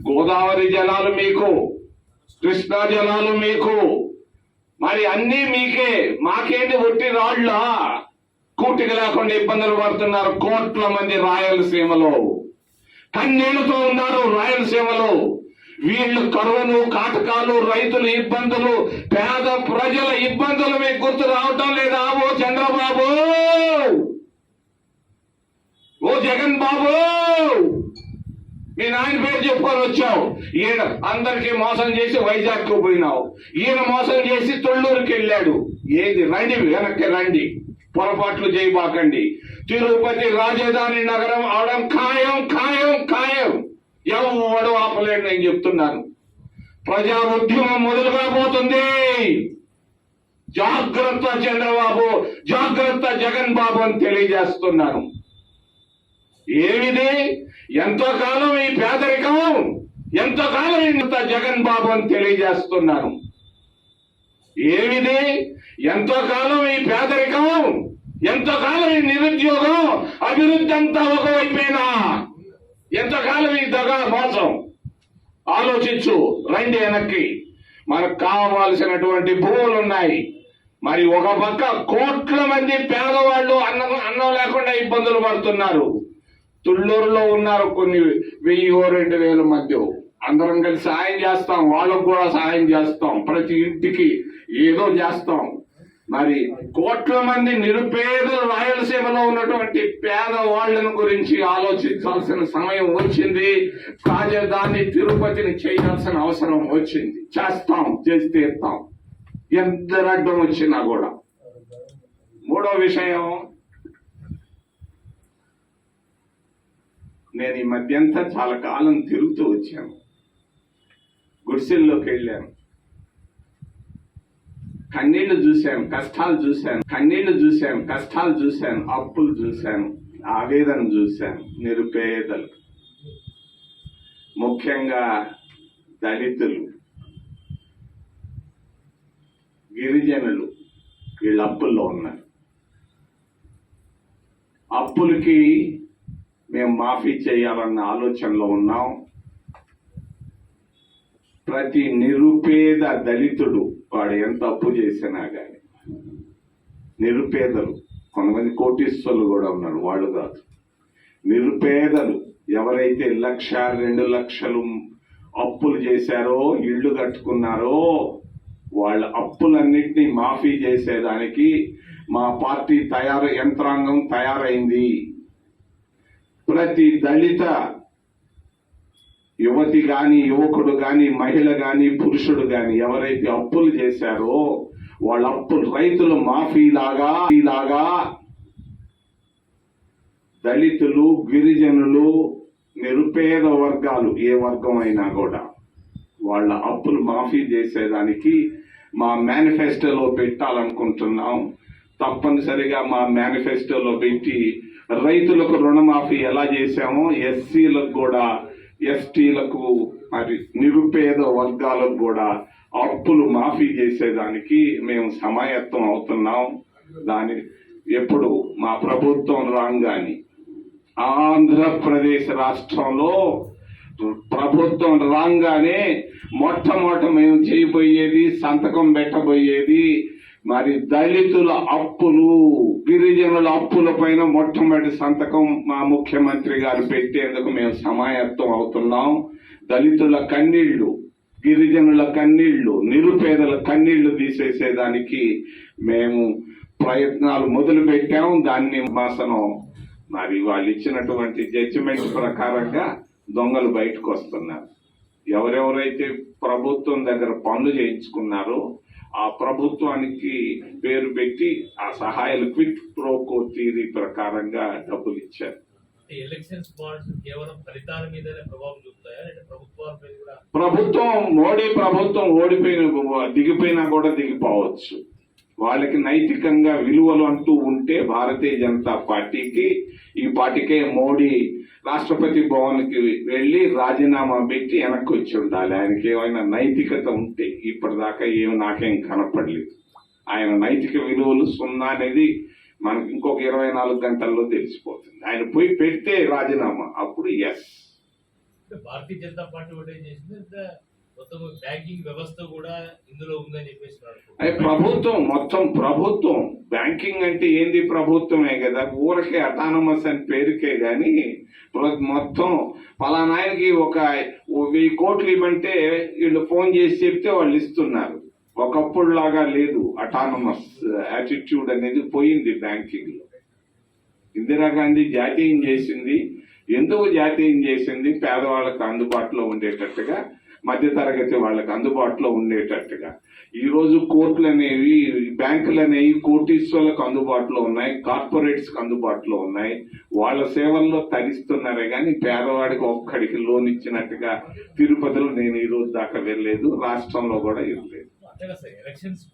గోదావరి జలాలు మీకు, కృష్ణా జలాలు మీకు, మరి అన్నీ మీకే. మాకేంటి ఒట్టి రాళ్ళ? కూటికి లేకుండా ఇబ్బందులు పడుతున్నారు కోట్ల మంది రాయలసీమలో. కన్నీళ్లతో ఉన్నారు రాయలసీమలో. వీళ్ళు కరువులు, కాటకాలు, రైతుల ఇబ్బందులు, పేద ప్రజల ఇబ్బందులు మీకు గుర్తు రావటం లేదా? ఓ చంద్రబాబు, ఓ జగన్ బాబు, మీ నాయన పేరు చెప్పుకొని వచ్చావు. ఈయన అందరికీ మోసం చేసి వైజాగ్కు పోయినావు. ఈయన మోసం చేసి తొళ్ళూరుకి వెళ్ళాడు. ఏది? రండి, వెనక్కి రండి, పొరపాట్లు చేయబాకండి. తిరుపతి రాజధాని నగరం అవడం ఖాయం, ఖాయం, ఖాయం. ఎవడు ఆపలేడు. నేను చెప్తున్నాను, ప్రజా ఉద్యమం మొదలు కాబోతుంది. జాగ్రత్త చంద్రబాబు, జాగ్రత్త జగన్ బాబు అని తెలియజేస్తున్నాను. ఏమిది? ఎంతో కాలం ఈ పేదరికం, ఎంతో కాలం ఇంత జగన్ బాబు అని తెలియజేస్తున్నాను. ఏమిది? ఎంతో కాలం ఈ పేదరికం, ఎంతో కాలం ఈ నిరుద్యోగం, అభివృద్ధి అంతా ఒకవైపేనా? ఎంతకాలం ఈ దగా మోసం? ఆలోచించు. రండి వెనక్కి. మనకు కావాల్సినటువంటి భూములు ఉన్నాయి. మరి ఒక పక్క కోట్ల మంది పేదవాళ్ళు అన్నం లేకుండా ఇబ్బందులు పడుతున్నారు. తుళ్ళూరులో ఉన్నారు కొన్ని 1000-2000 మంది. అందరం కలిసి సాయం చేస్తాం, వాళ్ళకు కూడా సాయం చేస్తాం, ప్రతి ఇంటికి ఏదో చేస్తాం. మరి కోట్ల మంది నిరుపేదలు రాయలసీమలో ఉన్నటువంటి పేదవాళ్లను గురించి ఆలోచించాల్సిన సమయం వచ్చింది. రాజధాని తిరుపతిని చేయాల్సిన అవసరం వచ్చింది. చేస్తాం, చేసి తీరుతాం, ఎంత అడ్డం వచ్చినా కూడా. మూడో విషయం, నేను ఈ మధ్యంతా చాలా కాలం తిరుగుతూ వచ్చాను. గుడిసెల్లోకి వెళ్ళాను, కన్నీళ్లు చూశాను, కష్టాలు చూశాను, కన్నీళ్లు చూశాను, కష్టాలు చూశాను, అప్పులు చూశాను, ఆవేదన చూశాను. నిరుపేదలు, ముఖ్యంగా దళితులు, గిరిజనులు, వీళ్ళు అప్పుల్లో ఉన్నారు. అప్పులకి మేము మాఫీ చేయాలన్న ఆలోచనలో ఉన్నాం. ప్రతి నిరుపేద దళితుడు వాడు ఎంత అప్పు చేసినా కానీ, నిరుపేదలు, కొంతమంది కోటీశ్వరులు కూడా ఉన్నారు, వాళ్ళు కాదు, నిరుపేదలు ఎవరైతే 1,00,000, 2 లక్షలు అప్పులు చేశారో, ఇళ్లు కట్టుకున్నారో, వాళ్ళ అప్పులన్నింటినీ మాఫీ చేసేదానికి మా పార్టీ యంత్రాంగం తయారైంది. ప్రతి దళిత యువతి గాని, యువకుడు గాని, మహిళ గాని, పురుషుడు గాని ఎవరైతే అప్పులు చేశారో వాళ్ళ అప్పులు రైతులు మాఫీలాగా దళితులు, గిరిజనులు, నిరుపేద వర్గాలు ఏ వర్గం అయినా కూడా వాళ్ళ అప్పులు మాఫీ చేసేదానికి మా మేనిఫెస్టోలో పెట్టాలనుకుంటున్నాం. తప్పనిసరిగా మా మేనిఫెస్టోలో పెట్టి రైతులకు రుణమాఫీ ఎలా చేశామో ఎస్సీలకు కూడా, ఎస్టీలకు, మరి నిరుపేద వర్గాలకు కూడా అప్పులు మాఫీ చేసేదానికి మేము సమాయత్తం అవుతున్నాం. దాని ఎప్పుడు మా ప్రభుత్వం రాగానే ఆంధ్రప్రదేశ్ రాష్ట్రంలో ప్రభుత్వం రాగానే మొట్టమొదట మేము చేయబోయేది, సంతకం పెట్టబోయేది మరి దళితుల అప్పులు, గిరిజనుల అప్పుల పైన మొట్టమొదటి సంతకం మా ముఖ్యమంత్రి గారు పెట్టేందుకు మేము సమాయత్తం అవుతున్నాం. దళితుల కన్నీళ్లు, గిరిజనుల కన్నీళ్లు, నిరుపేదల కన్నీళ్లు తీసేసేదానికి మేము ప్రయత్నాలు మొదలు పెట్టాము. దాన్ని మాసనం మరి వాళ్ళు ఇచ్చినటువంటి జడ్జిమెంట్ ప్రకారంగా దొంగలు బయటకు వస్తున్నారు. ఎవరెవరైతే ప్రభుత్వం దగ్గర పనులు చేయించుకున్నారో ఆ ప్రభుత్వానికి పేరు పెట్టి ఆ సహాయాలు క్విట్ ప్రోకో థియరీ ప్రకారంగా డబ్బులు ఇచ్చారు. ఎలక్షన్స్ బాండ్స్ కేవలం ఫలితాల మీదనే ప్రభావం చూపుతాయా, లేదా ప్రభుత్వాల మీద కూడా? మోడీ ప్రభుత్వం దిగిపోయినా కూడా దిగిపోవచ్చు. వాళ్ళకి నైతికంగా విలువలు అంటూ ఉంటే భారతీయ జనతా పార్టీకి, ఈ పార్టీకే మోడీ రాష్ట్రపతి భవన్ కి వెళ్లి రాజీనామా పెట్టి వెనక్కి వచ్చి ఉండాలి. ఆయనకి ఏమైనా నైతికత ఉంటే. ఇప్పటిదాకా నాకేం కనపడలేదు. ఆయన నైతిక విలువలు సున్నా అనేది మనకి ఇంకొక 24 గంటల్లో తెలిసిపోతుంది. ఆయన పోయి పెడితే రాజీనామా, అప్పుడు ఎస్. అంటే భారతీయ జనతా పార్టీ ఒకటే చేసింది, ఇంకా మొత్తం బ్యాంకింగ్ వ్యవస్థ కూడా ఇందులో ఉందని చెప్పేసి అది ప్రభుత్వం, మొత్తం ప్రభుత్వం. బ్యాంకింగ్ అంటే ఏంది? ప్రభుత్వమే కదా. ఊరికే అటానమస్ అని పేరుకే గాని మొత్తం పలానాయనకి ఒక 1000 కోట్లు ఇవ్వమంటే వీళ్ళు ఫోన్ చేసి చెప్తే వాళ్ళు ఇస్తున్నారు. ఒకప్పుడు లాగా లేదు. అటానమస్ యాటిట్యూడ్ అనేది పోయింది బ్యాంకింగ్ లో. ఇందిరాగాంధీ జాతీయం చేసింది. ఎందుకు జాతీయం చేసింది? పేదవాళ్ళకు అందుబాటులో ఉండేటట్టుగా, మధ్యతరగతి వాళ్ళకి అందుబాటులో ఉండేటట్టుగా. ఈ రోజు కోర్టులు అనేవి, బ్యాంకులు అనేవి కోటీశ్వర్లకు అందుబాటులో ఉన్నాయి, కార్పొరేట్స్ కి అందుబాటులో ఉన్నాయి. వాళ్ళ సేవల్లో తరిస్తున్నారే గాని పేదవాడికి ఒక్కడికి లోన్ ఇచ్చినట్టుగా తిరుపతిలో నేను ఈ రోజు దాకా వెళ్ళలేదు, రాష్ట్రంలో కూడా ఇవ్వలేదు. అంతే కదా సార్, ఎలక్షన్స్